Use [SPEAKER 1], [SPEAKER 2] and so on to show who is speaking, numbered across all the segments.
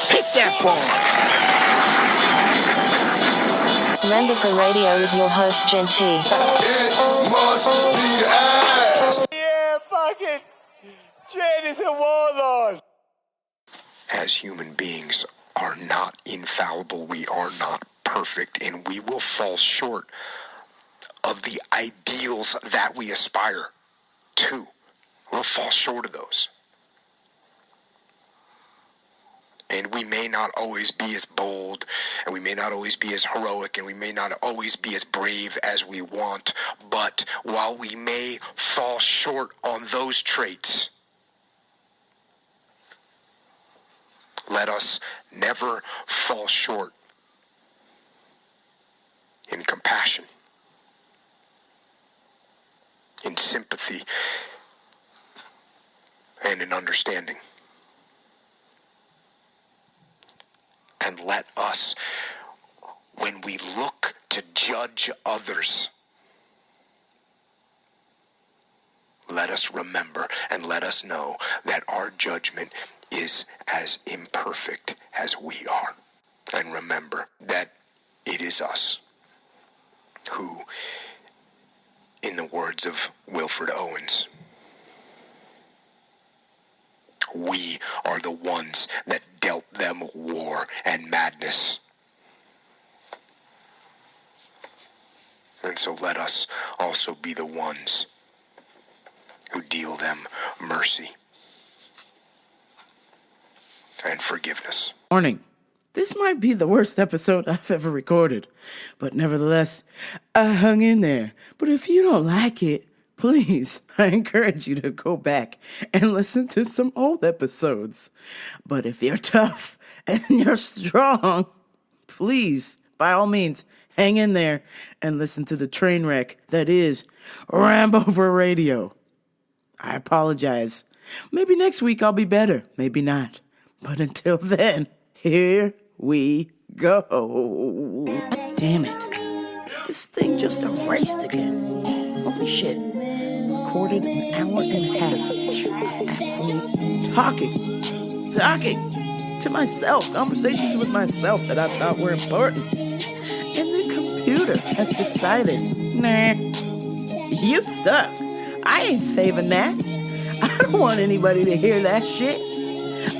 [SPEAKER 1] Hit that ball.
[SPEAKER 2] Ramble for Radio with your host, Jen T.
[SPEAKER 3] It must be ass.
[SPEAKER 4] Yeah, fucking Jen is a warlord.
[SPEAKER 1] As human beings are not infallible, we are not perfect, and we will fall short of the ideals that we aspire to. We'll fall short of those. And we may not always be as bold, and we may not always be as heroic, and we may not always be as brave as we want, but while we may fall short on those traits, let us never fall short in compassion, in sympathy, and in understanding. And let us, when we look to judge others, let us remember and let us know that our judgment is as imperfect as we are. And remember that it is us who, in the words of Wilfred Owens, we are the ones that dealt them war and madness. And so let us also be the ones who deal them mercy and forgiveness.
[SPEAKER 5] Warning. This might be the worst episode I've ever recorded, but nevertheless, I hung in there. But if you don't like it, please, I encourage you to go back and listen to some old episodes. But if you're tough and you're strong, please, by all means, hang in there and listen to the train wreck that is Rambover Radio. I apologize. Maybe next week I'll be better. Maybe not. But until then, here we go. God damn it. This thing just erased again. Holy shit. Recorded an hour and a half of absolute talking to myself, conversations with myself that I thought were important. And the computer has decided, nah, you suck. I ain't saving that. I don't want anybody to hear that shit.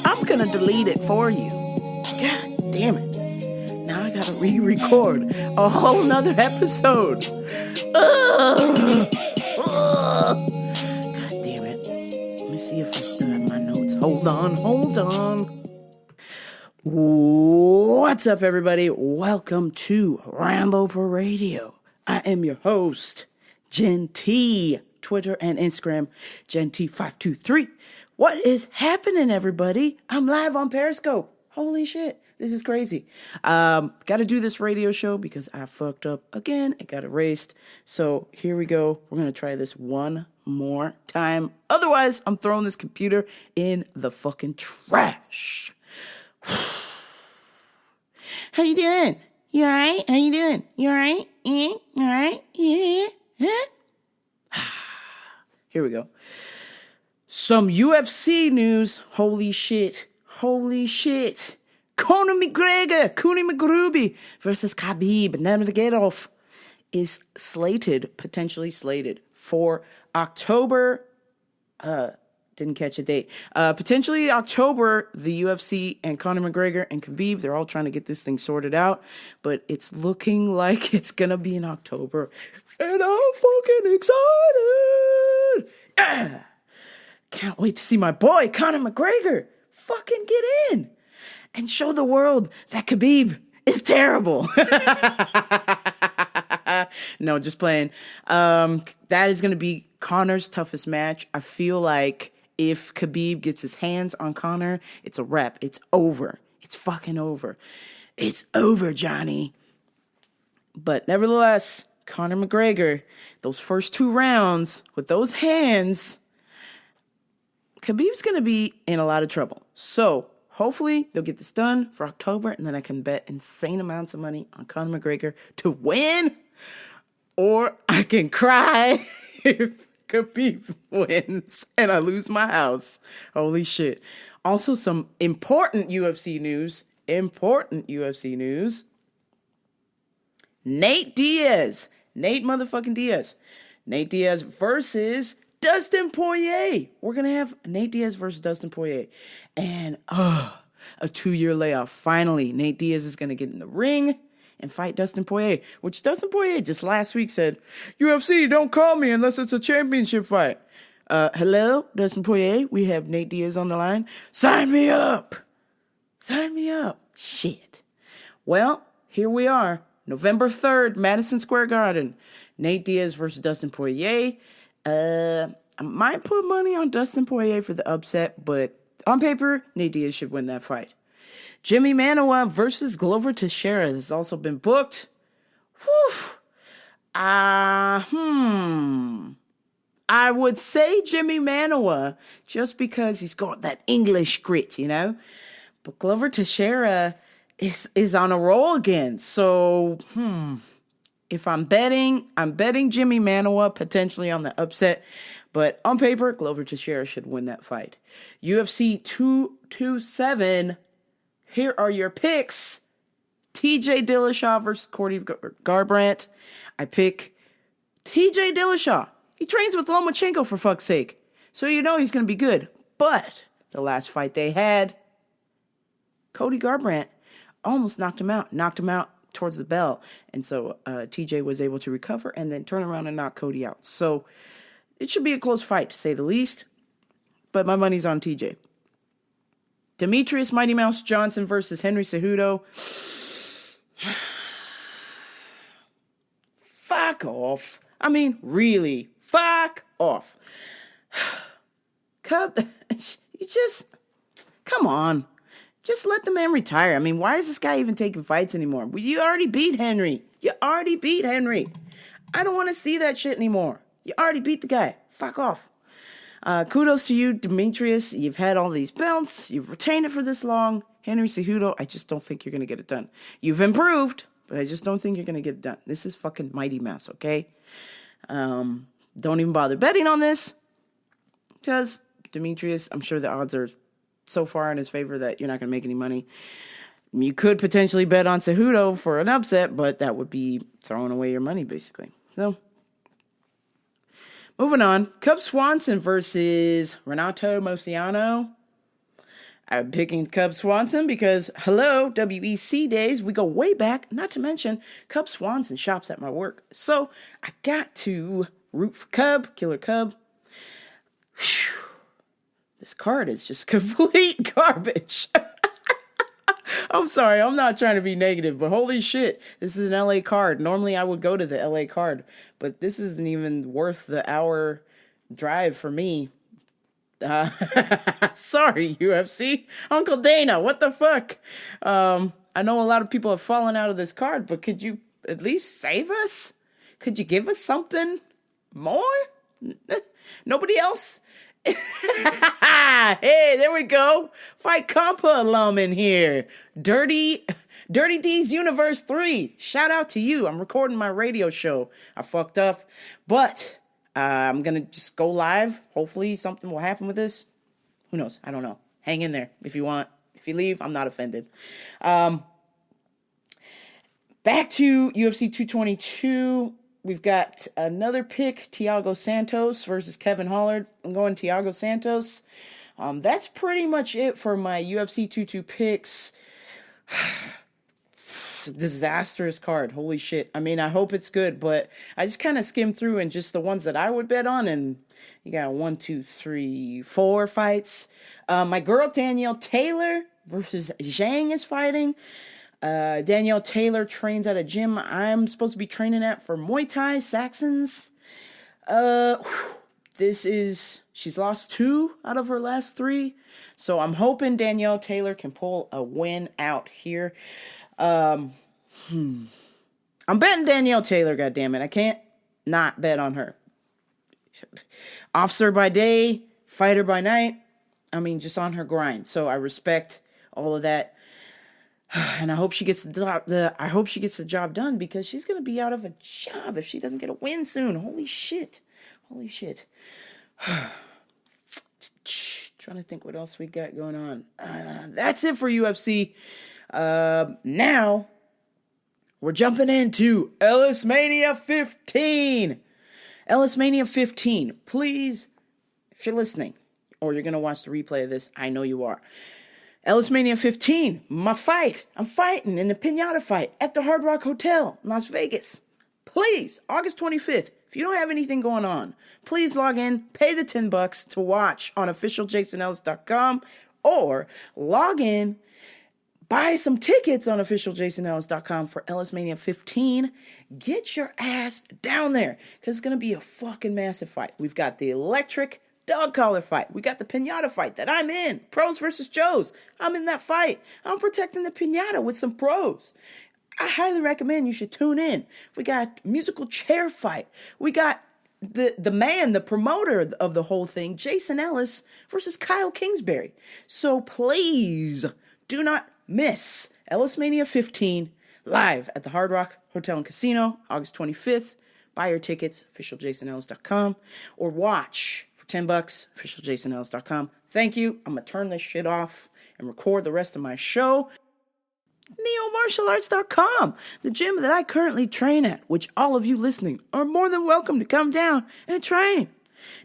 [SPEAKER 5] I'm gonna delete it for you. God damn it. Now I gotta re-record a whole nother episode. Ugh. God damn it. Let me see if I still have my notes. Hold on. What's up, everybody? Welcome to Rambo for Radio. I am your host, Jen T. Twitter and Instagram, GenT523. What is happening, everybody? I'm live on Periscope. Holy shit. This is crazy. Got to do this radio show because I fucked up again. It got erased. So here we go. We're going to try this one more time. Otherwise, I'm throwing this computer in the fucking trash. How you doing? You all right? How you doing? You all right? Yeah? All right? Yeah? Huh? Here we go. Some UFC news. Holy shit. Conor McGregor, Cooney McGruby versus Khabib Nurmagomedov is potentially slated for October. Didn't catch a date. Potentially October, the UFC and Conor McGregor and Khabib, they're all trying to get this thing sorted out, but it's looking like it's gonna be in October, and I'm fucking excited. Yeah. Can't wait to see my boy Conor McGregor fucking get in and show the world that Khabib is terrible. No, just playing. That is going to be Conor's toughest match. I feel like if Khabib gets his hands on Conor, it's a wrap. It's over. It's fucking over. It's over, Johnny. But nevertheless, Conor McGregor, those first 2 rounds with those hands, Khabib's going to be in a lot of trouble. So hopefully they'll get this done for October, and then I can bet insane amounts of money on Conor McGregor to win, or I can cry if Khabib wins and I lose my house. Holy shit. Also, some important UFC news. Nate Diaz. Nate motherfucking Diaz. Nate Diaz versus Dustin Poirier. We're going to have Nate Diaz versus Dustin Poirier. And a 2-year layoff. Finally, Nate Diaz is going to get in the ring and fight Dustin Poirier, which Dustin Poirier just last week said, UFC, don't call me unless it's a championship fight. Hello, Dustin Poirier. We have Nate Diaz on the line. Sign me up. Shit. Well, here we are. November 3rd, Madison Square Garden. Nate Diaz versus Dustin Poirier. I might put money on Dustin Poirier for the upset, but on paper, Nate Diaz should win that fight. Jimmy Manuwa versus Glover Teixeira has also been booked. I would say Jimmy Manuwa just because he's got that English grit, you know? But Glover Teixeira is on a roll again. So, if I'm betting Jimmy Manuwa potentially on the upset. But on paper, Glover Teixeira should win that fight. UFC 227. Here are your picks. TJ Dillashaw versus Cody Garbrandt. I pick TJ Dillashaw. He trains with Lomachenko, for fuck's sake. So you know he's going to be good. But the last fight they had, Cody Garbrandt almost knocked him out. Knocked him out towards the bell. And so TJ was able to recover and then turn around and knock Cody out. So it should be a close fight, to say the least. But my money's on TJ. Demetrius Mighty Mouse Johnson versus Henry Cejudo. Fuck off. I mean, really. Fuck off. Cub, you just... Come on. Just let the man retire. I mean, why is this guy even taking fights anymore? You already beat Henry. I don't want to see that shit anymore. You already beat the guy. Fuck off. Kudos to you, Demetrius. You've had all these belts. You've retained it for this long. Henry Cejudo, I just don't think you're going to get it done. You've improved, but I just don't think you're going to get it done. This is fucking Mighty Mouse, okay? Don't even bother betting on this. Because Demetrius, I'm sure the odds are so far in his favor that you're not going to make any money. You could potentially bet on Cejudo for an upset, but that would be throwing away your money, basically. So, moving on. Cub Swanson versus Renato Moicano. I'm picking Cub Swanson because, hello, WEC days. We go way back. Not to mention, Cub Swanson shops at my work. So, I got to root for Cub, Killer Cub. Whew. This card is just complete garbage. I'm sorry, I'm not trying to be negative, but holy shit, this is an LA card. Normally I would go to the LA card, but this isn't even worth the hour drive for me. Sorry, UFC. Uncle Dana, what the fuck? I know a lot of people have fallen out of this card, but could you at least save us? Could you give us something more? Nobody else? Hey, there we go. Fight Compa alum in here. Dirty D's Universe 3. Shout out to you. I'm recording my radio show. I fucked up. But I'm going to just go live. Hopefully something will happen with this. Who knows? I don't know. Hang in there if you want. If you leave, I'm not offended. Back to UFC 222. We've got another pick, Thiago Santos versus Kevin Holland. I'm going Thiago Santos. That's pretty much it for my UFC 22 picks. Disastrous card. Holy shit. I mean, I hope it's good, but I just kind of skimmed through and just the ones that I would bet on, and you got 1, 2, 3, 4 fights. My girl Danielle Taylor versus Zhang is fighting. Danielle Taylor trains at a gym I'm supposed to be training at for Muay Thai, Saxons. She's lost 2 out of her last 3. So I'm hoping Danielle Taylor can pull a win out here. I'm betting Danielle Taylor, goddammit. I can't not bet on her. Officer by day, fighter by night. I mean, just on her grind. So I respect all of that. And I hope she gets the job done, because she's gonna be out of a job if she doesn't get a win soon. Holy shit. Holy shit. Trying to think what else we got going on. That's it for UFC. Now, we're jumping into Ellismania 15. Ellismania 15. Please, if you're listening, or you're going to watch the replay of this, I know you are. Ellismania 15, my fight. I'm fighting in the Pinata fight at the Hard Rock Hotel in Las Vegas. Please, August 25th, if you don't have anything going on, please log in, pay the $10 to watch on officialjasonellis.com, or log in, buy some tickets on officialjasonellis.com for Ellismania 15. Get your ass down there, because it's going to be a fucking massive fight. We've got the electric dog collar fight. We got the pinata fight that I'm in. Pros versus Joes. I'm in that fight. I'm protecting the pinata with some pros. I highly recommend you should tune in. We got musical chair fight. We got the man, the promoter of the whole thing, Jason Ellis versus Kyle Kingsbury. So please do not miss Ellismania 15 live at the Hard Rock Hotel and Casino, August 25th. Buy your tickets, officialjasonellis.com, or watch for $10, officialjasonellis.com. Thank you. I'm going to turn this shit off and record the rest of my show. NeoMartialArts.com, the gym that I currently train at, which all of you listening are more than welcome to come down and train.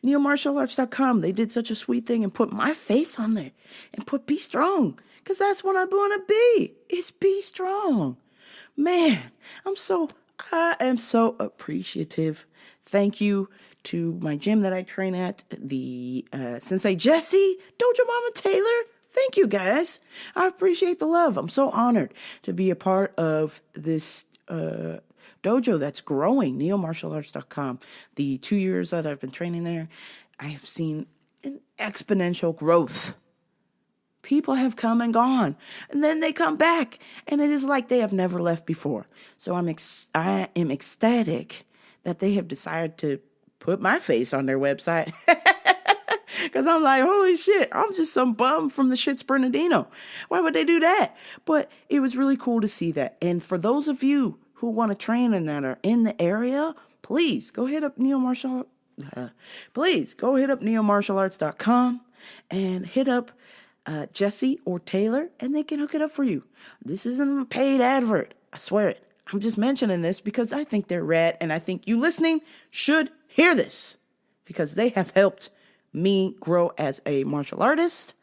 [SPEAKER 5] NeoMartialArts.com, they did such a sweet thing and put my face on there and put Be Strong, because that's what I want to be. It's Be Strong. Man, I am so appreciative. Thank you to my gym that I train at, the Sensei Jesse, Dojo Mama Taylor. Thank you, guys. I appreciate the love. I'm so honored to be a part of this dojo that's growing, neomartialarts.com. The 2 years that I've been training there, I have seen an exponential growth. People have come and gone, and then they come back, and it is like they have never left before. So I am ecstatic that they have decided to put my face on their website. Because I'm like, holy shit, I'm just some bum from the shits Bernardino. Why would they do that? But it was really cool to see that. And for those of you who want to train and that are in the area, please go hit up neomartialarts.com and hit up Jesse or Taylor, and they can hook it up for you. This isn't a paid advert. I swear it. I'm just mentioning this because I think they're rad, and I think you listening should hear this because they have helped me grow as a martial artist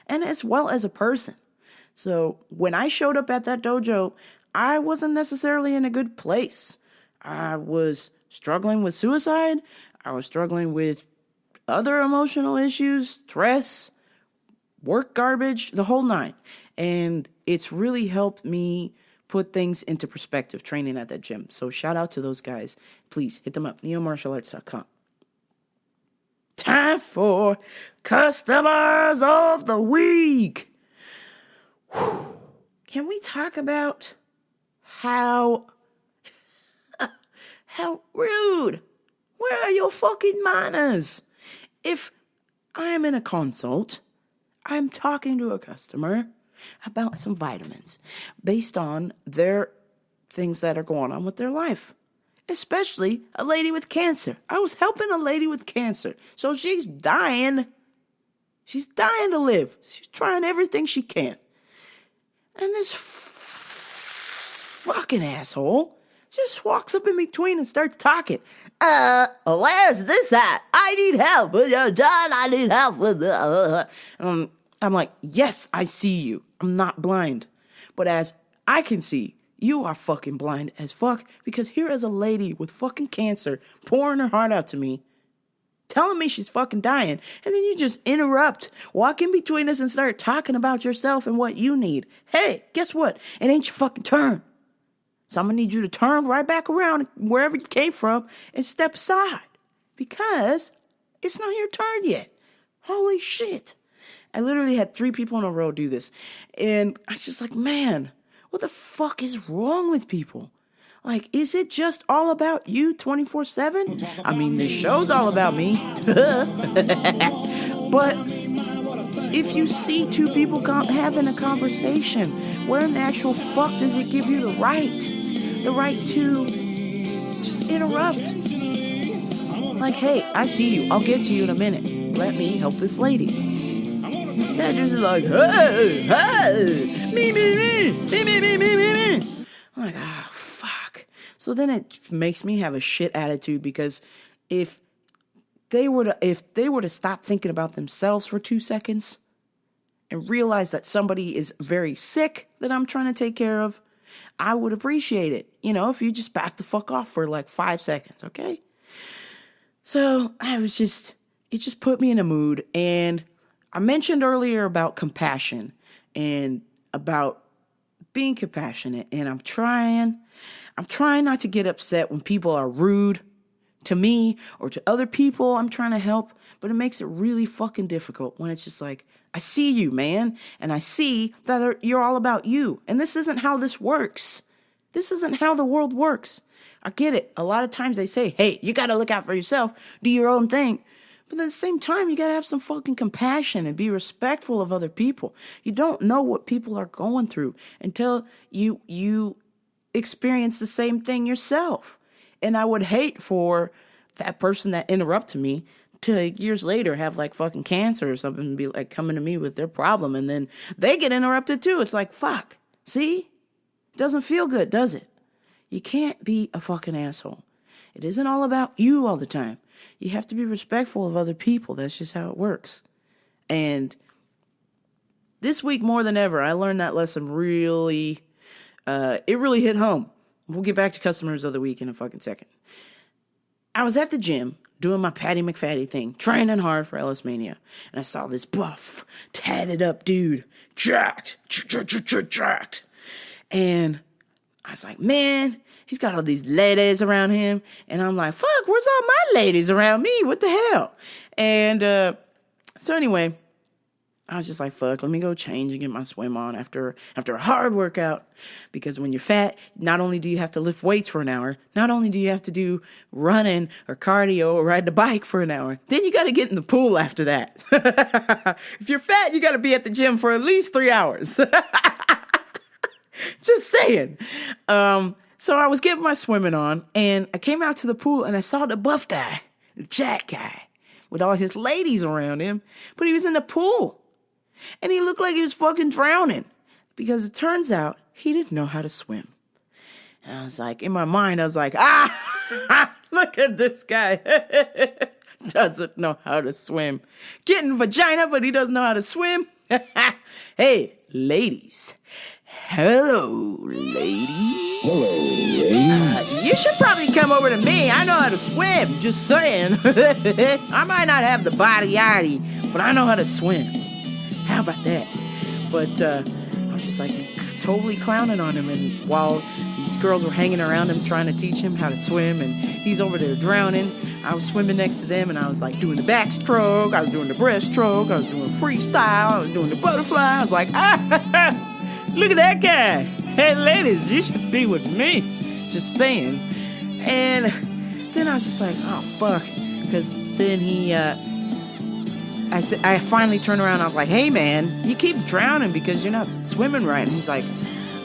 [SPEAKER 5] and as well as a person. So when I showed up at that dojo, I wasn't necessarily in a good place. I was struggling with suicide. I was struggling with other emotional issues, stress, work garbage, the whole nine. And it's really helped me put things into perspective training at that gym. So shout out to those guys. Please hit them up, neomartialarts.com. Time for Customers of the Week. Whew. Can we talk about how rude? Where are your fucking manners? If I'm in a consult, I'm talking to a customer about some vitamins based on their things that are going on with their life. Especially a lady with cancer. I was helping a lady with cancer. So she's dying. She's dying to live. She's trying everything she can. And this fucking asshole just walks up in between and starts talking. Where's this at? I need help with your John. I need help with I'm like, yes, I see you. I'm not blind. But as I can see, you are fucking blind as fuck, because here is a lady with fucking cancer pouring her heart out to me, telling me she's fucking dying, and then you just interrupt, walk in between us and start talking about yourself and what you need. Hey, guess what? It ain't your fucking turn. So I'm gonna need you to turn right back around wherever you came from and step aside, because it's not your turn yet. Holy shit. I literally had 3 people in a row do this, and I was just like, man, what the fuck is wrong with people? Like, is it just all about you 24/7? I mean, this show's all about me. But if you see 2 people having a conversation, where in the actual fuck does it give you the right to just interrupt? Like, hey, I see you. I'll get to you in a minute. Let me help this lady. Instead, you're just like, hey, me. I'm like, fuck. So then it makes me have a shit attitude because if they were to stop thinking about themselves for 2 seconds and realize that somebody is very sick that I'm trying to take care of, I would appreciate it. If you just back the fuck off for like 5 seconds, okay? So it just put me in a mood. And I mentioned earlier about compassion and about being compassionate. And I'm trying not to get upset when people are rude to me or to other people I'm trying to help. But it makes it really fucking difficult when it's just like, I see you, man. And I see that you're all about you. And this isn't how this works. This isn't how the world works. I get it. A lot of times they say, hey, you got to look out for yourself. Do your own thing. But at the same time, you got to have some fucking compassion and be respectful of other people. You don't know what people are going through until you experience the same thing yourself. And I would hate for that person that interrupted me to years later have like fucking cancer or something and be like coming to me with their problem. And then they get interrupted too. It's like, fuck. See? It doesn't feel good, does it? You can't be a fucking asshole. It isn't all about you all the time. You have to be respectful of other people. That's just how it works. And this week more than ever, I learned that lesson really, it really hit home. We'll get back to customers of the week in a fucking second. I was at the gym doing my Patty McFatty thing, training hard for Ellismaina. And I saw this buff, tatted up dude, jacked. And I was like, man, he's got all these ladies around him. And I'm like, fuck, where's all my ladies around me? What the hell? And so anyway, I was just like, fuck, let me go change and get my swim on after a hard workout. Because when you're fat, not only do you have to lift weights for an hour, not only do you have to do running or cardio or ride the bike for an hour, then you got to get in the pool after that. If you're fat, you got to be at the gym for at least 3 hours. Just saying. So I was getting my swimming on, and I came out to the pool, and I saw the buff guy, the jack guy, with all his ladies around him, but he was in the pool, and he looked like he was fucking drowning, because it turns out he didn't know how to swim. And I was like, in my mind, I was like, look at this guy. Doesn't know how to swim. Getting vagina, but he doesn't know how to swim. Hey, ladies. Hello, ladies.
[SPEAKER 3] Hello, ladies.
[SPEAKER 5] You should probably come over to me. I know how to swim. Just saying. I might not have the body yardie, but I know how to swim. How about that? But I was just like totally clowning on him, and while these girls were hanging around him trying to teach him how to swim, and he's over there drowning, I was swimming next to them, and I was like doing the backstroke, I was doing the breaststroke, I was doing freestyle, I was doing the butterfly. I was like, look at that guy. Hey, ladies, you should be with me. Just saying. And then I was just like, oh, fuck. Because then I finally turned around and I was like, hey, man, you keep drowning because you're not swimming right. And he's like,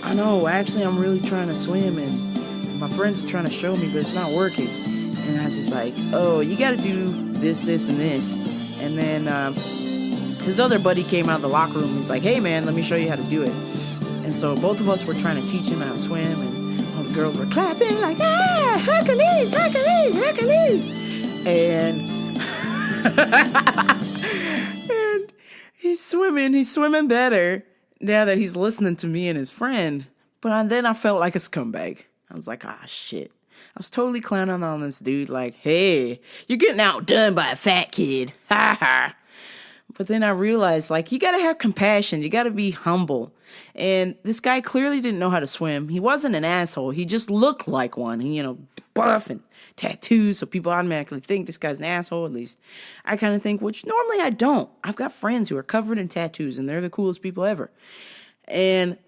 [SPEAKER 5] I know, actually, I'm really trying to swim. And my friends are trying to show me, but it's not working. And I was just like, oh, you got to do this, and this. And then his other buddy came out of the locker room. He's like, hey, man, let me show you how to do it. And so both of us were trying to teach him how to swim, and all the girls were clapping like, Hercules, Hercules, Hercules. And and he's swimming better now that he's listening to me and his friend. But then I felt like a scumbag. I was like, shit. I was totally clowning on this dude like, hey, you're getting outdone by a fat kid. Ha ha. But then I realized, like, you got to have compassion. You got to be humble. And this guy clearly didn't know how to swim. He wasn't an asshole. He just looked like one. He, buff and tattoos. So people automatically think this guy's an asshole. At least I kind of think, which normally I don't. I've got friends who are covered in tattoos, and they're the coolest people ever. And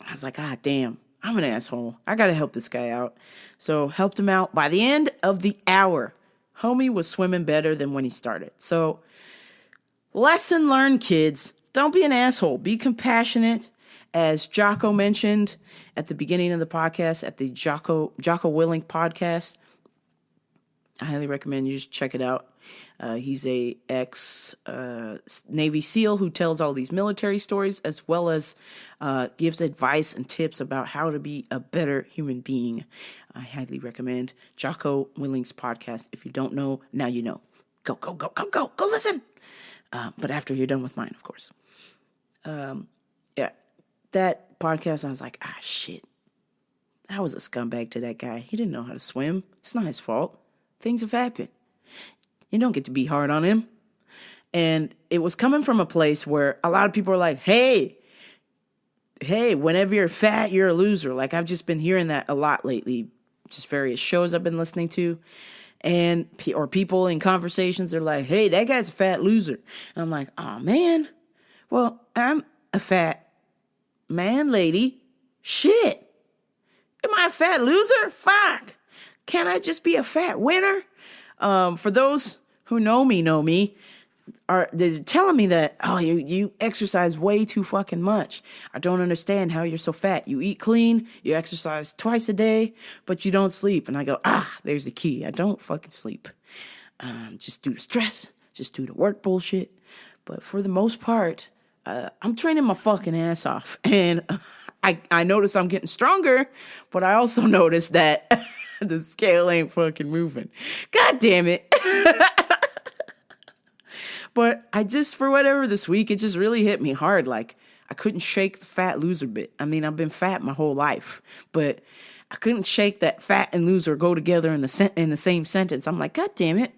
[SPEAKER 5] I was like, damn, I'm an asshole. I got to help this guy out. So helped him out. By the end of the hour, homie was swimming better than when he started. So lesson learned, kids. Don't be an asshole. Be compassionate. As Jocko mentioned at the beginning of the podcast, at the Jocko Willink podcast, I highly recommend you just check it out. He's a ex Navy SEAL who tells all these military stories, as well as gives advice and tips about how to be a better human being. I highly recommend Jocko Willing's podcast. If you don't know, now you know. Go listen. But after you're done with mine, of course. Yeah, that podcast, I was like, shit. I was a scumbag to that guy. He didn't know how to swim. It's not his fault. Things have happened. You don't get to be hard on him. And it was coming from a place where a lot of people are like, hey, whenever you're fat, you're a loser. Like, I've just been hearing that a lot lately. Just various shows I've been listening to. Or people in conversations are like, hey, that guy's a fat loser. And I'm like, oh, man. Well, I'm a fat man, lady. Shit. Am I a fat loser? Fuck. Can't I just be a fat winner? For those who know me, they're telling me that, you exercise way too fucking much. I don't understand how you're so fat. You eat clean, you exercise twice a day, but you don't sleep. And I go, there's the key. I don't fucking sleep. Just due to stress, just due to work bullshit. But for the most part, I'm training my fucking ass off. And I notice I'm getting stronger, but I also notice that the scale ain't fucking moving. God damn it. But for whatever this week, it just really hit me hard. Like, I couldn't shake the fat loser bit. I mean, I've been fat my whole life, but I couldn't shake that fat and loser go together in the same sentence. I'm like, God damn it.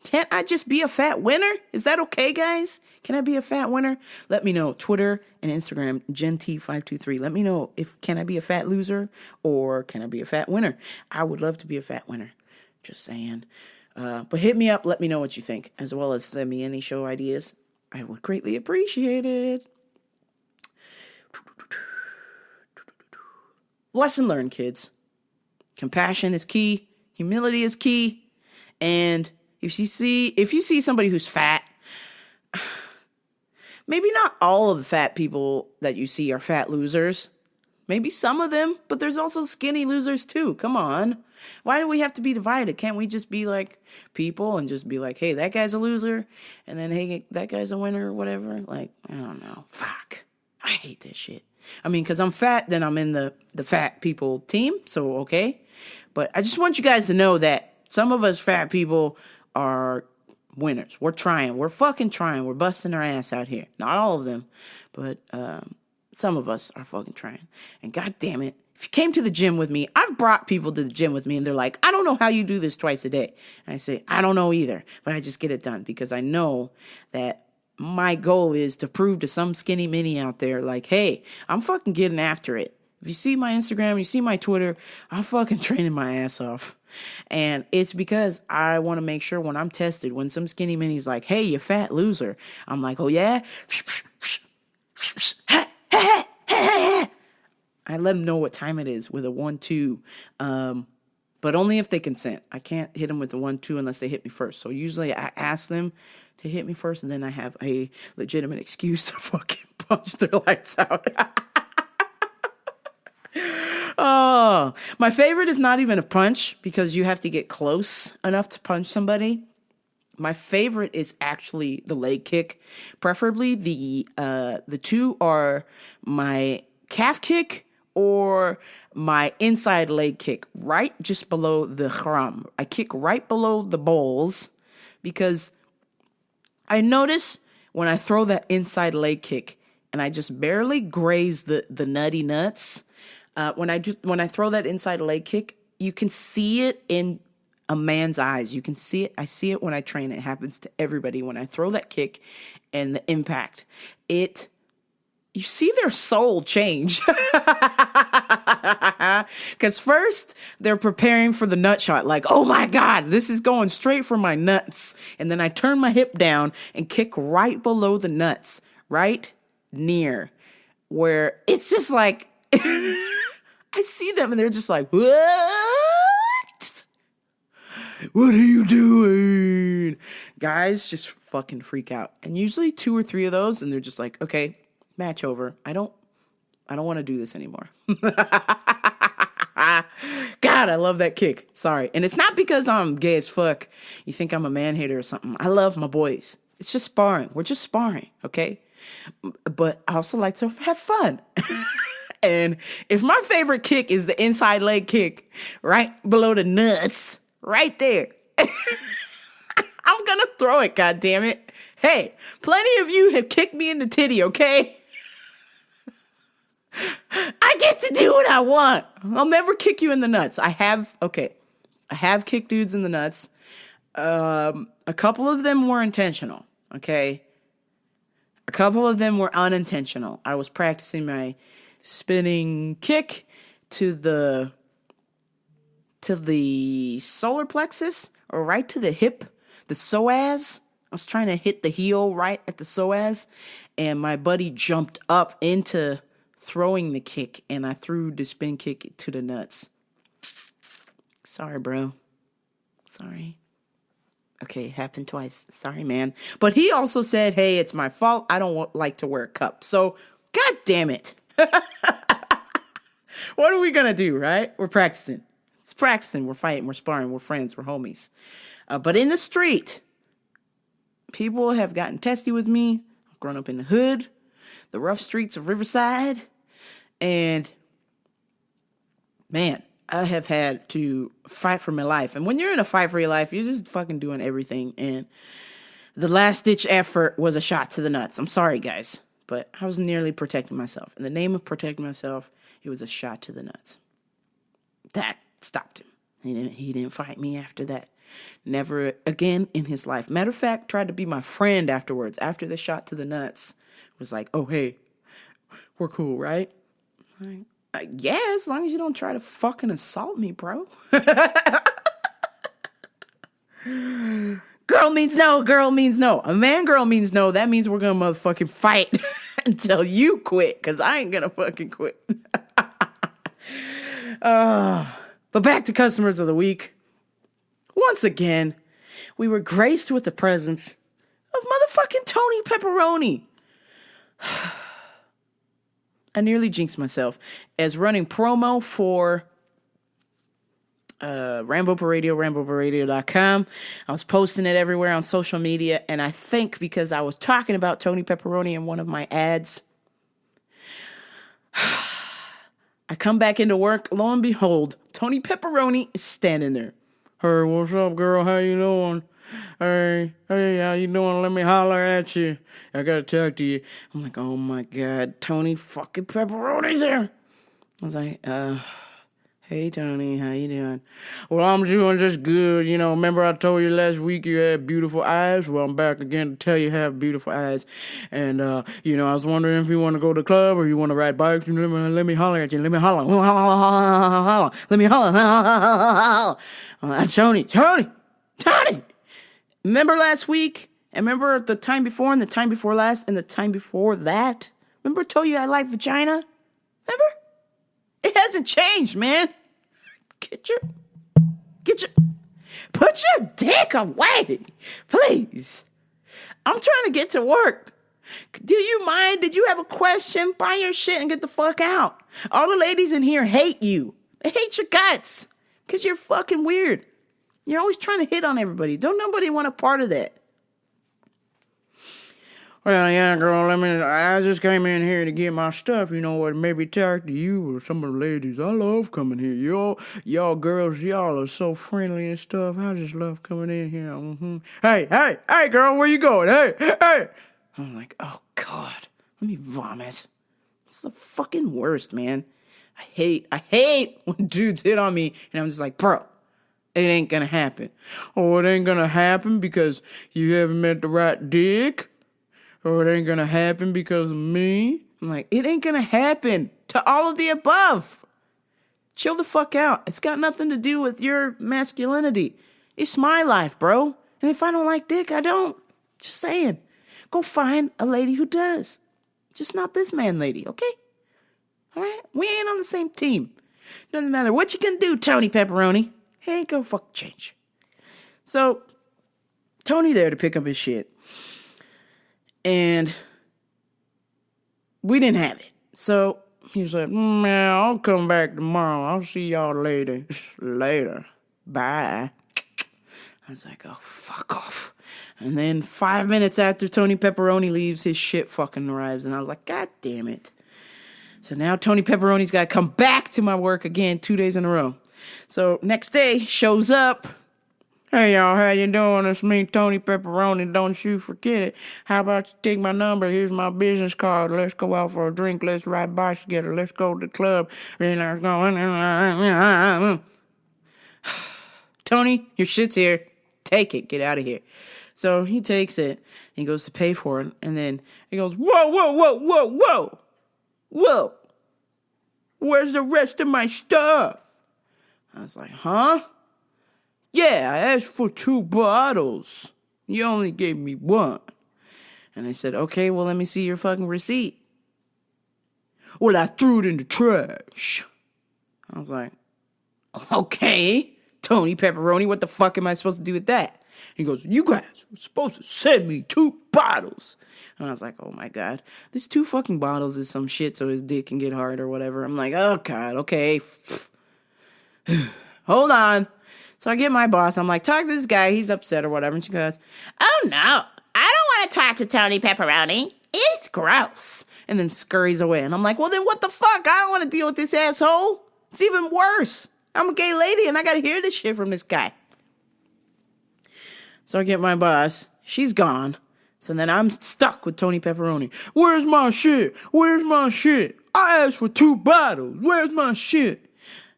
[SPEAKER 5] Can't I just be a fat winner? Is that okay, guys? Can I be a fat winner? Let me know. Twitter and Instagram, GenT523. Let me know can I be a fat loser or can I be a fat winner? I would love to be a fat winner. Just saying. But hit me up. Let me know what you think, as well as send me any show ideas. I would greatly appreciate it. Lesson learned, kids. Compassion is key. Humility is key. And if you see somebody who's fat, maybe not all of the fat people that you see are fat losers. Maybe some of them, but there's also skinny losers too. Come on. Why do we have to be divided? Can't we just be like people and just be like, hey, that guy's a loser, and then, hey, that guy's a winner or whatever? Like, I don't know. Fuck. I hate this shit. I mean, because I'm fat, then I'm in the fat people team, so okay. But I just want you guys to know that some of us fat people are winners. We're trying. We're fucking trying. We're busting our ass out here. Not all of them, but some of us are fucking trying. And God damn it, if you came to the gym with me, I've brought people to the gym with me and they're like, I don't know how you do this twice a day. And I say, I don't know either, but I just get it done because I know that my goal is to prove to some skinny mini out there, like, hey, I'm fucking getting after it. If you see my Instagram, you see my Twitter, I'm fucking training my ass off. And it's because I want to make sure when I'm tested, when some skinny mini's like, hey, you fat loser, I'm like, oh yeah? I let them know what time it is with a 1-2, but only if they consent. I can't hit them with the 1-2 unless they hit me first. So usually I ask them to hit me first, and then I have a legitimate excuse to fucking punch their lights out. Oh, my favorite is not even a punch because you have to get close enough to punch somebody. My favorite is actually the leg kick. Preferably the two are my calf kick or my inside leg kick, right just below the haram. I kick right below the balls because I notice when I throw that inside leg kick and I just barely graze the nutty nuts. When I throw that inside leg kick, you can see it in a man's eyes. You can see it. I see it when I train. It happens to everybody. When I throw that kick and the impact, you see their soul change. Because first, they're preparing for the nut shot. Like, oh my God, this is going straight for my nuts. And then I turn my hip down and kick right below the nuts, right near where it's just like, I see them and they're just like, what? What are you doing? Guys just fucking freak out. And usually 2 or 3 of those, and they're just like, okay, match over. I don't want to do this anymore. God God, I love that kick. Sorry. And it's not because I'm gay as fuck. You think I'm a man hater or something. I love my boys. It's just sparring. We're just sparring, okay? But I also like to have fun. And if my favorite kick is the inside leg kick right below the nuts, right there, I'm gonna throw it, goddammit. Hey, plenty of you have kicked me in the titty, okay? I get to do what I want. I'll never kick you in the nuts. I have kicked dudes in the nuts. A couple of them were intentional, okay? A couple of them were unintentional. I was practicing my spinning kick to the solar plexus, or right to the hip, the psoas. I was trying to hit the heel right at the psoas, and my buddy jumped up into throwing the kick, and I threw the spin kick to the nuts. Sorry, bro. Sorry. Okay, it happened twice. Sorry, man. But he also said, hey, it's my fault. I don't like to wear a cup. So, god damn it. What are we going to do, right? We're practicing. It's practicing. We're fighting. We're sparring. We're friends. We're homies. But in the street, people have gotten testy with me. I've grown up in the hood, the rough streets of Riverside. And, man, I have had to fight for my life. And when you're in a fight for your life, you're just fucking doing everything. And the last-ditch effort was a shot to the nuts. I'm sorry, guys. But I was nearly protecting myself. In the name of protecting myself, it was a shot to the nuts. That stopped him. He didn't fight me after that. Never again in his life. Matter of fact, tried to be my friend afterwards. After the shot to the nuts, was like, oh, hey, we're cool, right? Like, yeah, as long as you don't try to fucking assault me, bro. Girl means no, girl means no. A man girl means no. That means we're gonna motherfucking fight until you quit, because I ain't gonna fucking quit. But back to customers of the week. Once again, we were graced with the presence of motherfucking Tony Pepperoni. I nearly jinxed myself as running promo for Rambo per Radio, RamboPerRadio.com. I was posting it everywhere on social media, and I think because I was talking about Tony Pepperoni in one of my ads, I come back into work, lo and behold, Tony Pepperoni is standing there. Hey, what's up, girl? How you doing? Hey, how you doing? Let me holler at you. I gotta talk to you. I'm like, oh my God, Tony fucking Pepperoni's there. I was like, hey, Tony, how you doing? Well, I'm doing just good. You know, remember I told you last week you had beautiful eyes? Well, I'm back again to tell you have beautiful eyes. And, you know, I was wondering if you want to go to the club or you want to ride bikes. Let me holler at you. Let me holler. Let me holler. Tony. Remember last week? And remember the time before and the time before last and the time before that? Remember I told you I like vagina? Remember? It hasn't changed, man. Put your dick away, please. I'm trying to get to work. Do you mind? Did you have a question? Buy your shit and get the fuck out. All the ladies in here hate you. They hate your guts because you're fucking weird. You're always trying to hit on everybody. Don't nobody want a part of that. Well, yeah, girl, I just came in here to get my stuff, you know what, maybe talk to you or some of the ladies. I love coming here. Y'all girls, y'all are so friendly and stuff. I just love coming in here. Mm-hmm. Hey, girl, where you going? Hey. I'm like, oh, God, let me vomit. It's the fucking worst, man. I hate when dudes hit on me, and I'm just like, bro, it ain't gonna happen. Oh, it ain't gonna happen because you haven't met the right dick? Or it ain't gonna happen because of me? I'm like, it ain't gonna happen to all of the above. Chill the fuck out. It's got nothing to do with your masculinity. It's my life, bro. And if I don't like dick, I don't. Just saying. Go find a lady who does. Just not this man lady, okay? All right? We ain't on the same team. Doesn't matter what you can do, Tony Pepperoni. He ain't gonna fuck change. So, Tony there to pick up his shit. And we didn't have it. So He said, man, I'll come back tomorrow. I'll see y'all later. Later. Bye. I was like, oh, fuck off. And then 5 minutes after Tony Pepperoni leaves, his shit fucking arrives. And I was like, God damn it. So now Tony Pepperoni's got to come back to my work again 2 days in a row. So next day, shows up. Hey, y'all, how you doing? It's me, Tony Pepperoni. Don't you forget it. How about you take my number? Here's my business card. Let's go out for a drink. Let's ride bikes together. Let's go to the club. Let's go. Tony, your shit's here. Take it. Get out of here. So he takes it. He goes to pay for it. And then he goes, whoa, whoa, whoa, whoa, whoa. Whoa. Where's the rest of my stuff? I was like, huh? Yeah, I asked for 2 bottles. You only gave me 1. And I said, okay, well, let me see your fucking receipt. Well, I threw it in the trash. I was like, okay, Tony Pepperoni, what the fuck am I supposed to do with that? He goes, you guys were supposed to send me 2 bottles. And I was like, oh my God, this 2 fucking bottles is some shit so his dick can get hard or whatever. I'm like, oh God, okay. Hold on. So I get my boss. I'm like, talk to this guy. He's upset or whatever. And she goes, oh no, I don't want to talk to Tony Pepperoni. It's gross. And then scurries away. And I'm like, well then what the fuck? I don't want to deal with this asshole. It's even worse. I'm a gay lady and I got to hear this shit from this guy. So I get my boss. She's gone. So then I'm stuck with Tony Pepperoni. Where's my shit? Where's my shit? I asked for 2 bottles. Where's my shit?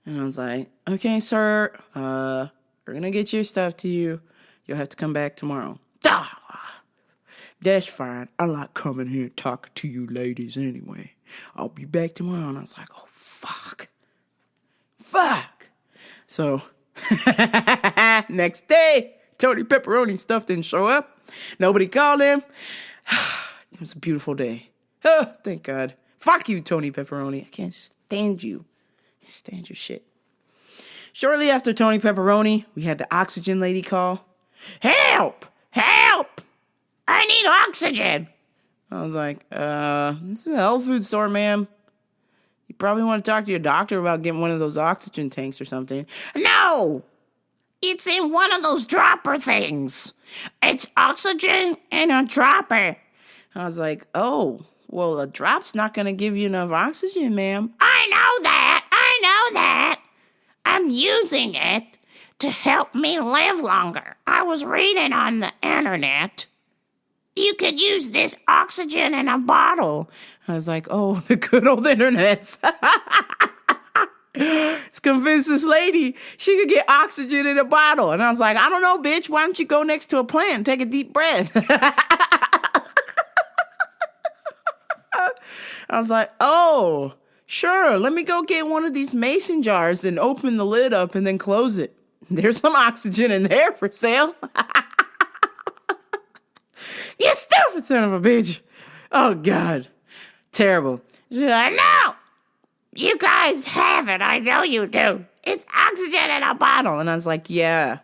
[SPEAKER 5] And I was like, okay, sir, we're going to get your stuff to you. You'll have to come back tomorrow. That's fine. I like coming here and talking to you ladies anyway. I'll be back tomorrow. And I was like, oh, fuck. Fuck. So, next day, Tony Pepperoni stuff didn't show up. Nobody called him. It was a beautiful day. Oh, thank God. Fuck you, Tony Pepperoni. I can't stand you. Stand your shit. Shortly after Tony Pepperoni, we had the oxygen lady call. Help! Help! I need oxygen! I was like, this is a health food store, ma'am. You probably want to talk to your doctor about getting one of those oxygen tanks or something. No! It's in one of those dropper things. It's oxygen in a dropper. I was like, oh, well, a drop's not going to give you enough oxygen, ma'am. I know that. I'm using it to help me live longer. I was reading on the internet. You could use this oxygen in a bottle. I was like, oh, the good old internet. It's convinced this lady she could get oxygen in a bottle. And I was like, I don't know, bitch. Why don't you go next to a plant and take a deep breath? I was like, oh, sure. Let me go get one of these mason jars and open the lid up and then close it. There's some oxygen in there for sale. You stupid son of a bitch. Oh, God. Terrible. She's like, no. You guys have it. I know you do. It's oxygen in a bottle. And I was like, yeah.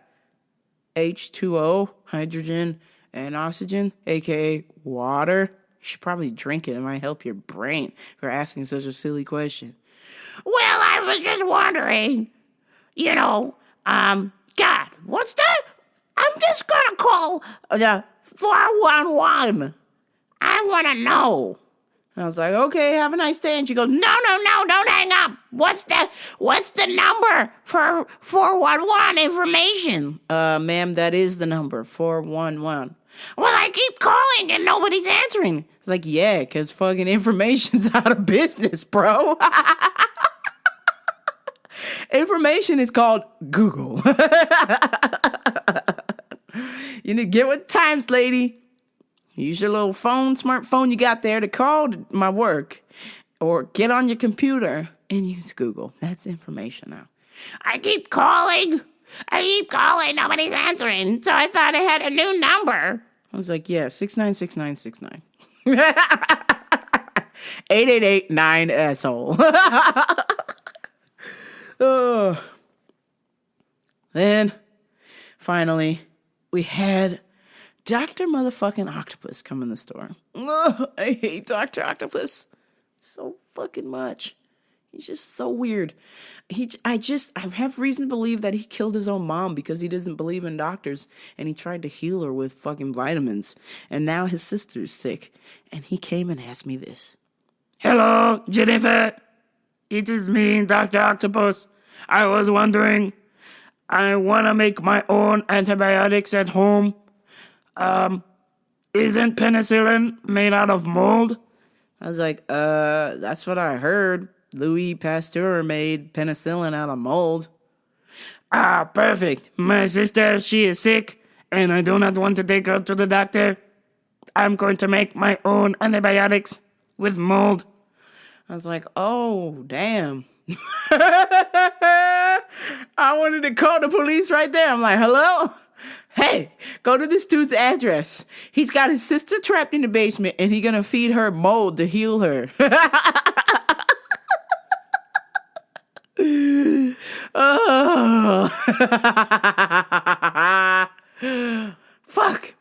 [SPEAKER 5] H2O, hydrogen, and oxygen, a.k.a. water. You should probably drink it. It might help your brain for asking such a silly question. Well, I was just wondering, God, what's that? I'm just going to call the 411. I want to know. I was like, okay, have a nice day. And she goes, no, don't hang up. What's the number for 411 information? Ma'am, that is the number, 411. Well, I keep calling and nobody's answering. It's like, yeah, because fucking information's out of business, bro. Information is called Google. You need to get with the times, lady. Use your little smartphone you got there to call my work. Or get on your computer and use Google. That's information now. I keep calling. Nobody's answering. So I thought I had a new number. I was like, yeah, 696969. 8889 asshole. Oh. Then, finally, we had Dr. Motherfucking Octopus come in the store. Oh, I hate Dr. Octopus so fucking much. He's just so weird. I have reason to believe that he killed his own mom because he doesn't believe in doctors and he tried to heal her with fucking vitamins. And now his sister's sick. And he came and asked me this. Hello, Jennifer. It is me, Dr. Octopus. I was wondering, I want to make my own antibiotics at home. Isn't penicillin made out of mold? I was like, that's what I heard. Louis Pasteur made penicillin out of mold. Ah, perfect. My sister, she is sick, and I do not want to take her to the doctor. I'm going to make my own antibiotics with mold. I was like, oh, damn. I wanted to call the police right there. I'm like, hello? Hey, go to this dude's address. He's got his sister trapped in the basement, and he's going to feed her mold to heal her. Oh. Fuck.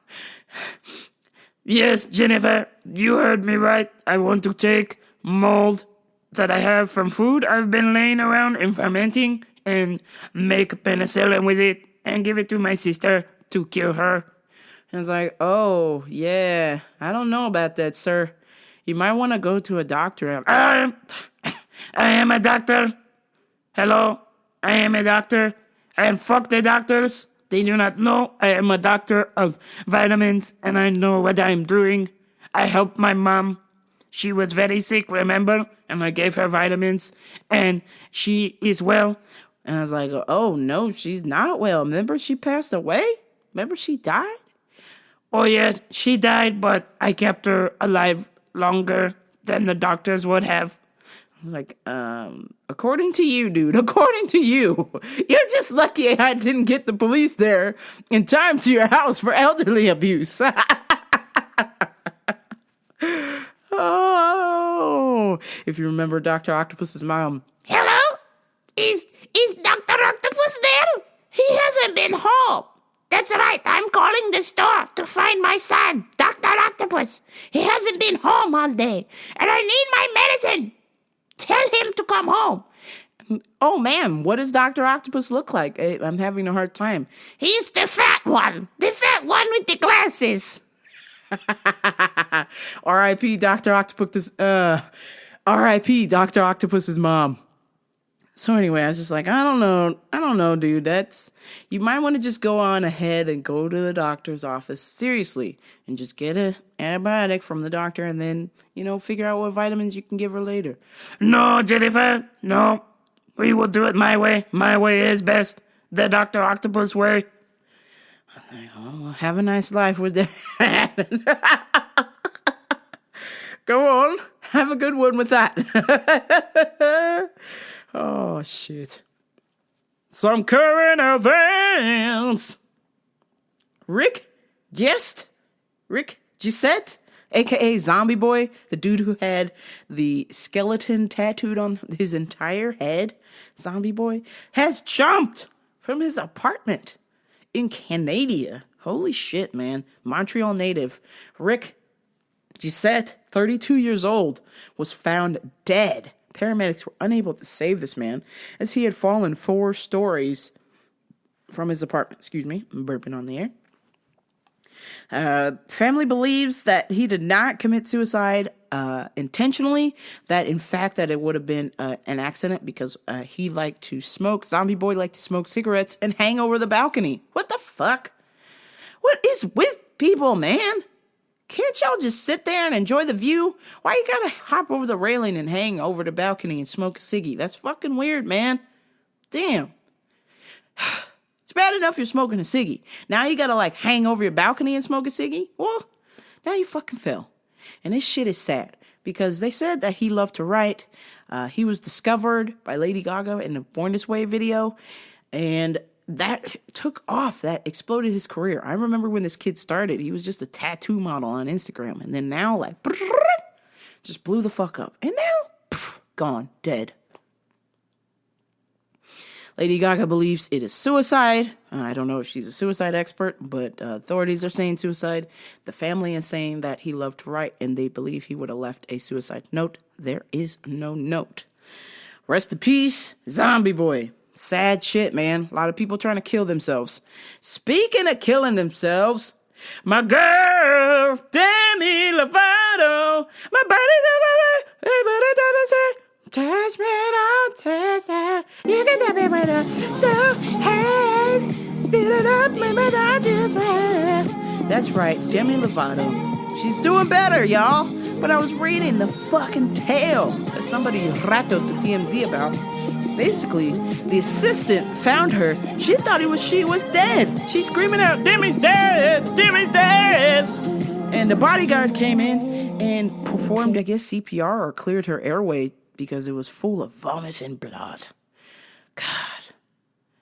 [SPEAKER 5] Yes, Jennifer, you heard me right. I want to take mold that I have from food I've been laying around and fermenting and make penicillin with it and give it to my sister to cure her. And I was like, oh, yeah, I don't know about that, sir. You might want to go to a doctor. I am a doctor. Hello, I am a doctor. And fuck the doctors. They do not know I am a doctor of vitamins and I know what I'm doing. I helped my mom. She was very sick, remember? And I gave her vitamins and she is well. And I was like, oh, no, she's not well. Remember she passed away? Remember she died? Oh, yes, she died, but I kept her alive longer than the doctors would have. I was like, according to you, dude, according to you, you're just lucky I didn't get the police there in time to your house for elderly abuse. Oh, if you remember Dr. Octopus's mom. Hello? Is Dr. Octopus there? He hasn't been home. That's right, I'm calling the store to find my son, Dr. Octopus. He hasn't been home all day, and I need my medicine. Tell him to come home. Oh, ma'am, what does Dr. Octopus look like? I'm having a hard time. He's the fat one with the glasses. R.I.P. Dr. Octopus. R.I.P. Dr. Octopus's mom. So anyway, I was just like, I don't know, dude. You might want to just go on ahead and go to the doctor's office, seriously, and just get an antibiotic from the doctor and then, figure out what vitamins you can give her later. No, Jennifer, no. We will do it my way. My way is best. The Dr. Octopus way. Well, have a nice life with that. Go on. Have a good one with that. Oh, shit. Some current events. Rick Gisette, a.k.a. Zombie Boy, the dude who had the skeleton tattooed on his entire head, Zombie Boy, has jumped from his apartment in Canada. Holy shit, man. Montreal native Rick Gisette, 32 years old, was found dead. Paramedics were unable to save this man as he had fallen 4 stories from his apartment. Excuse me, I'm burping on the air. Family believes that he did not commit suicide intentionally, that in fact that it would have been an accident because he liked to smoke. Zombie Boy liked to smoke cigarettes and hang over the balcony. What the fuck? What is with people, man? Can't y'all just sit there and enjoy the view? Why you gotta hop over the railing and hang over the balcony and smoke a ciggy? That's fucking weird, man. Damn. It's bad enough you're smoking a ciggy. Now you gotta hang over your balcony and smoke a ciggy? Well, now you fucking fell. And this shit is sad because they said that he loved to write. He was discovered by Lady Gaga in the Born This Way video. And that took off. That exploded his career. I remember when this kid started, he was just a tattoo model on Instagram. And then now, just blew the fuck up. And now, gone, dead. Lady Gaga believes it is suicide. I don't know if she's a suicide expert, but authorities are saying suicide. The family is saying that he loved to write, and they believe he would have left a suicide note. There is no note. Rest in peace, Zombie Boy. Sad shit, man. A lot of people trying to kill themselves. Speaking of killing themselves, my girl, Demi Lovato, my body's touch me, don't taste it. You can tell me when the still hands, spit it up, maybe I just ran. That's right, Demi Lovato. She's doing better, y'all. But I was reading the fucking tale that somebody rattled to TMZ about. Basically, the assistant found her. She thought she was dead. She's screaming out, Demi's dead! Demi's dead! And the bodyguard came in and performed, I guess, CPR or cleared her airway because it was full of vomit and blood. God.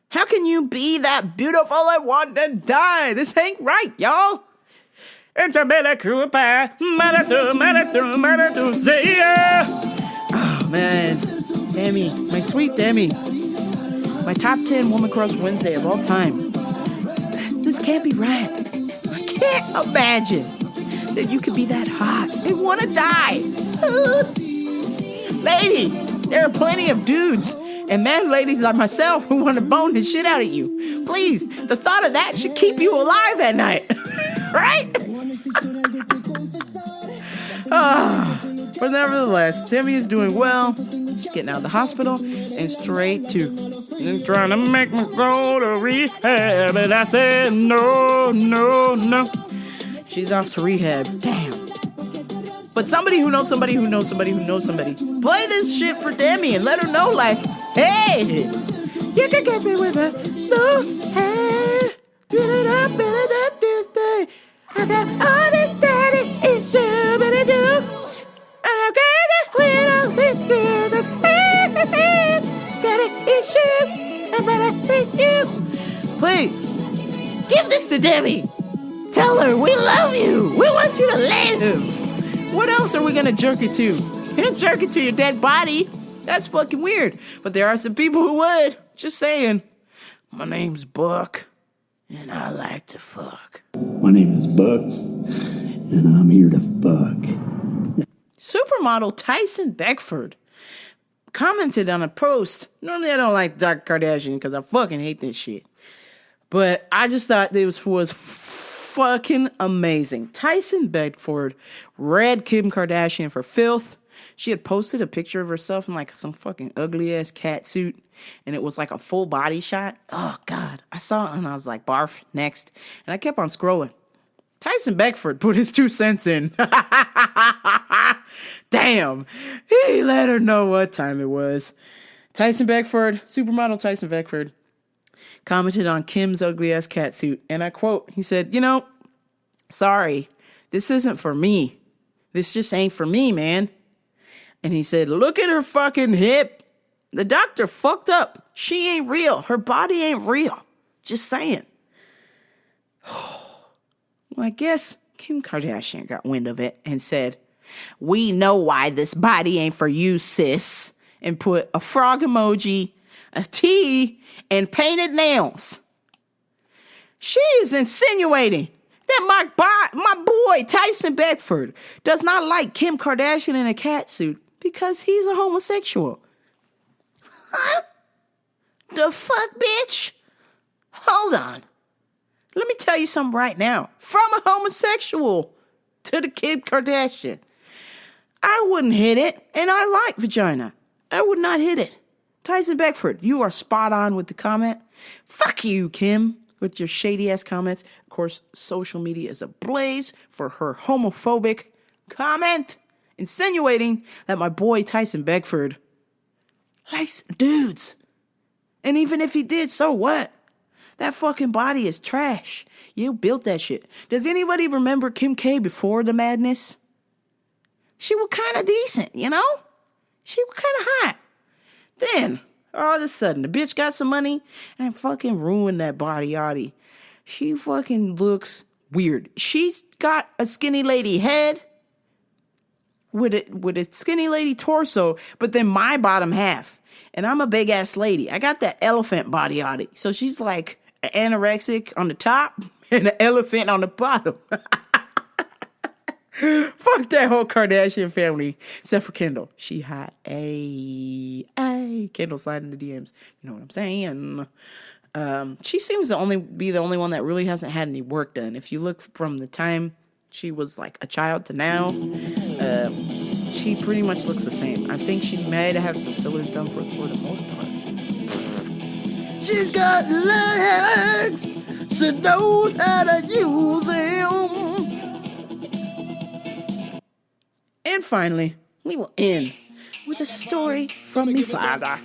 [SPEAKER 5] How can you be that beautiful and want to die? This ain't right, y'all. Oh, man. Demi, my sweet Demi. My top 10 Woman Crush Wednesday of all time. This can't be right. I can't imagine that you could be that hot and want to die. Lady, there are plenty of dudes and man ladies like myself who want to bone the shit out of you. Please, the thought of that should keep you alive at night. Right? But nevertheless, Demi is doing well. She's getting out of the hospital and straight to trying to make me go to rehab. And I said, no. She's off to rehab. Damn. But somebody who knows somebody who knows somebody who knows somebody, play this shit for Demi and let her know, like, hey, you can get me with a slow hand. Build it up this day. I got all this daddy issues, but I do. And I'm gonna quit all this good. Daddy issues, I'm gonna miss you. Please, give this to Demi. Tell her we love you. We want you to live. What else are we gonna jerk it to? Jerk it to your dead body? That's fucking weird. But there are some people who would. Just saying. My name's Buck, and I like to fuck.
[SPEAKER 3] My name is Bucks, and I'm here to fuck.
[SPEAKER 5] Supermodel Tyson Beckford commented on a post. Normally I don't like Dr. Kardashian because I fucking hate this shit. But I just thought this was fucking amazing. Tyson Beckford read Kim Kardashian for filth. She had posted a picture of herself in like some fucking ugly ass cat suit. And it was like a full body shot. Oh God. I saw it and I was like, barf, next. And I kept on scrolling. Tyson Beckford put his 2 cents in. Damn. He let her know what time it was. Tyson Beckford, supermodel Tyson Beckford, commented on Kim's ugly ass cat suit. And I quote, he said, sorry, this isn't for me. This just ain't for me, man. And he said, look at her fucking hip. The doctor fucked up. She ain't real. Her body ain't real. Just saying. Well, I guess Kim Kardashian got wind of it and said, we know why this body ain't for you, sis. And put a frog emoji, a T, and painted nails. She is insinuating that my boy Tyson Beckford does not like Kim Kardashian in a cat suit because he's a homosexual. Huh? The fuck, bitch? Hold on. Let me tell you something right now. From a homosexual to the Kim Kardashian. I wouldn't hit it, and I like vagina. I would not hit it. Tyson Beckford, you are spot on with the comment. Fuck you, Kim, with your shady-ass comments. Of course, social media is ablaze for her homophobic comment, insinuating that my boy Tyson Beckford likes dudes. And even if he did, so what? That fucking body is trash. You built that shit. Does anybody remember Kim K before the madness? She was kind of decent, She was kind of hot. Then, all of a sudden, the bitch got some money and fucking ruined that body yachty. She fucking looks weird. She's got a skinny lady head with a skinny lady torso, but then my bottom half. And I'm a big ass lady. I got that elephant body yachty. So she's like anorexic on the top and an elephant on the bottom. Fuck that whole Kardashian family, except for Kendall. She hot. Ay. Yay! Kendall slide in the DMs. You know what I'm saying? She seems to be the only one that really hasn't had any work done. If you look from the time she was like a child to now, she pretty much looks the same. I think she might have some fillers done for the most part. She's got legs. She knows how to use them. And finally, we will end with a story from me father.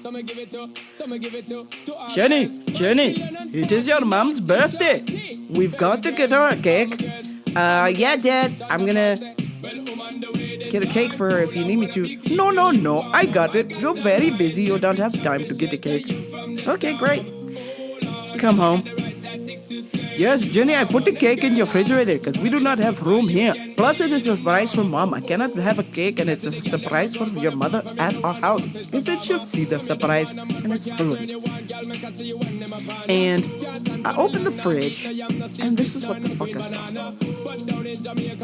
[SPEAKER 5] Jenny, it is your mom's birthday. We've got to get her a cake. Yeah, Dad, I'm gonna get a cake for her if you need me to. No, I got it. You're very busy. You don't have time to get a cake. Okay, great. Come home. Yes, Jenny, I put the cake in your refrigerator because we do not have room here. Plus, it is a surprise for Mom. I cannot have a cake and it's a surprise for your mother at our house. Instead, she'll see the surprise and it's brilliant. And I opened the fridge and this is what the fuck I saw.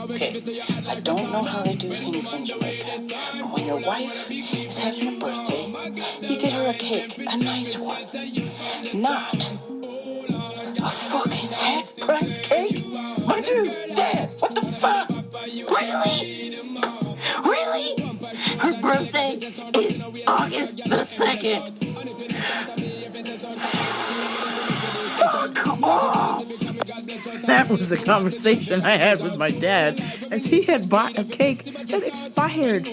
[SPEAKER 6] Okay, I don't know how they do things in Jamaica, but when your wife is having a birthday, you get her a cake, a nice one. Not a fucking half-price cake? My dude, Dad, what the fuck? Really? Her birthday is August the 2nd. Fuck off!
[SPEAKER 5] That was a conversation I had with my dad as he had bought a cake that expired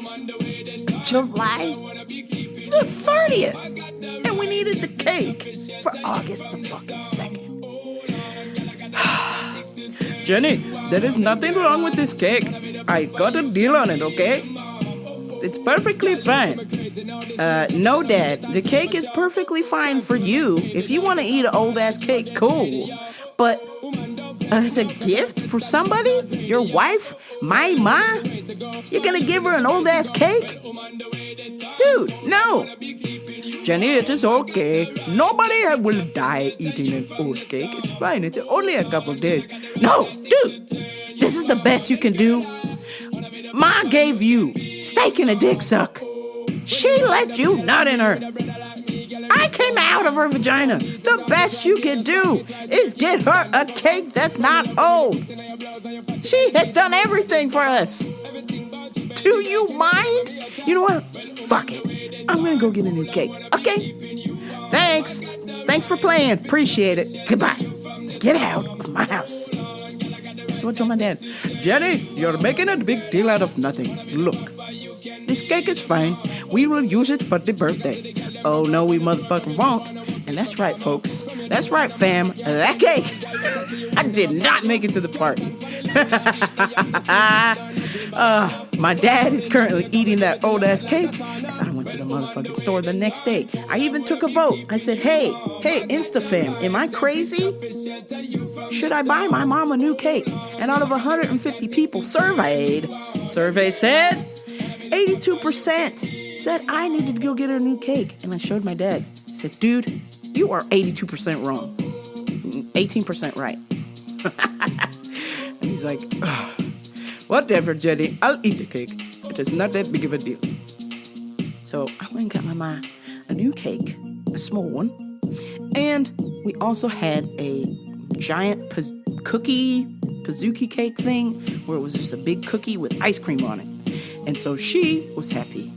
[SPEAKER 5] July the 30th. And we needed the cake for August the fucking 2nd. Jenny, there is nothing wrong with this cake. I got a deal on it, okay? It's perfectly fine. No, Dad, the cake is perfectly fine for you. If you want to eat an old-ass cake, cool. But as a gift for somebody, your wife, my ma, you're going to give her an old-ass cake? Dude, no. Jenny, it is okay. Nobody will die eating an old cake. It's fine. It's only a couple days. No, dude. This is the best you can do. Ma gave you steak and a dick suck. She let you nut in her. I came out of her vagina. The best you can do is get her a cake that's not old. She has done everything for us. Do you mind? You know what? Fuck it. I'm gonna go get a new cake, okay? Thanks for playing. Appreciate it. Goodbye. Get out of my house. So I told my dad, Jenny, you're making a big deal out of nothing. Look, this cake is fine. We will use it for the birthday. Oh, no, we motherfucking won't. And that's right, folks. That's right, fam. That cake, I did not make it to the party. My dad is currently eating that old-ass cake as I went to the motherfucking store the next day. I even took a vote. I said, hey, InstaFam, am I crazy? Should I buy my mom a new cake? And out of 150 people surveyed, survey said 82% said I needed to go get her a new cake. And I showed my dad. I said, dude, you are 82% wrong. 18% right. And he's like, whatever, Jenny, I'll eat the cake. It is not that big of a deal. So I went and got my ma a new cake, a small one. And we also had a giant pizookie cake thing where it was just a big cookie with ice cream on it. And so she was happy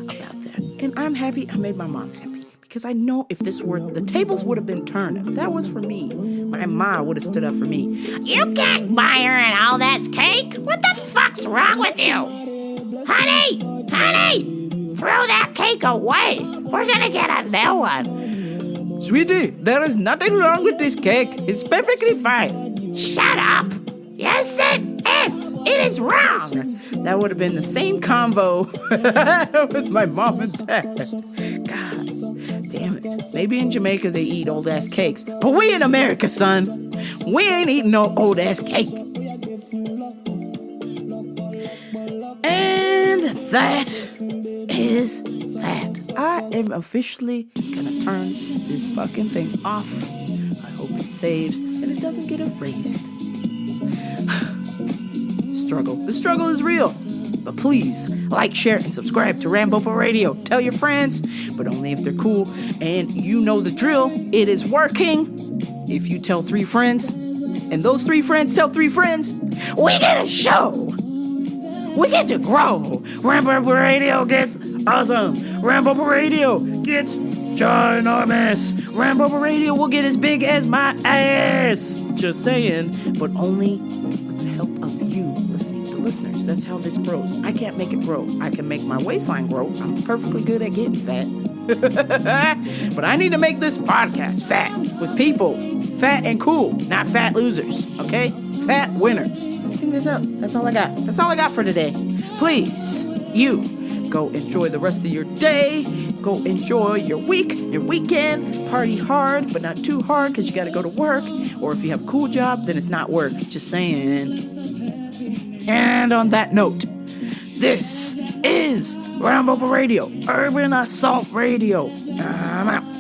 [SPEAKER 5] about that. And I'm happy I made my mom happy. Because I know if this were, the tables would have been turned. If that was for me, my ma would have stood up for me.
[SPEAKER 7] You can't buy her an all-ass cake. What the fuck's wrong with you? Honey, throw that cake away. We're gonna get a new one.
[SPEAKER 5] Sweetie, there is nothing wrong with this cake. It's perfectly fine.
[SPEAKER 7] Shut up. Yes, it is. It is wrong.
[SPEAKER 5] That would have been the same convo with my mom and dad. God damn it. Maybe in Jamaica they eat old-ass cakes. But we in America, son, we ain't eating no old-ass cake. And that is that. I am officially gonna turn this fucking thing off. I hope it saves and it doesn't get erased. Struggle. The struggle is real. But please like, share, and subscribe to Rambopa Radio. Tell your friends, but only if they're cool. And you know the drill. It is working. If you tell 3 friends, and those 3 friends tell 3 friends, we get a show. We get to grow. Rambopa Radio gets awesome. Rambopa Radio gets ginormous. Rambopa Radio will get as big as my ass. Just saying, but only with the help of you listening to listeners. That's how this grows. I can't make it grow. I can make my waistline grow. I'm perfectly good at getting fat. But I need to make this podcast fat with people. Fat and cool, not fat losers. Okay? Fat winners. Figure this out. That's all I got. That's all I got for today. Please, you go enjoy the rest of your day. Go enjoy your week, your weekend. Party hard, but not too hard because you got to go to work. Or if you have a cool job, then it's not work. Just saying. And on that note, this is Rambopa Radio, Urban Assault Radio. I'm out.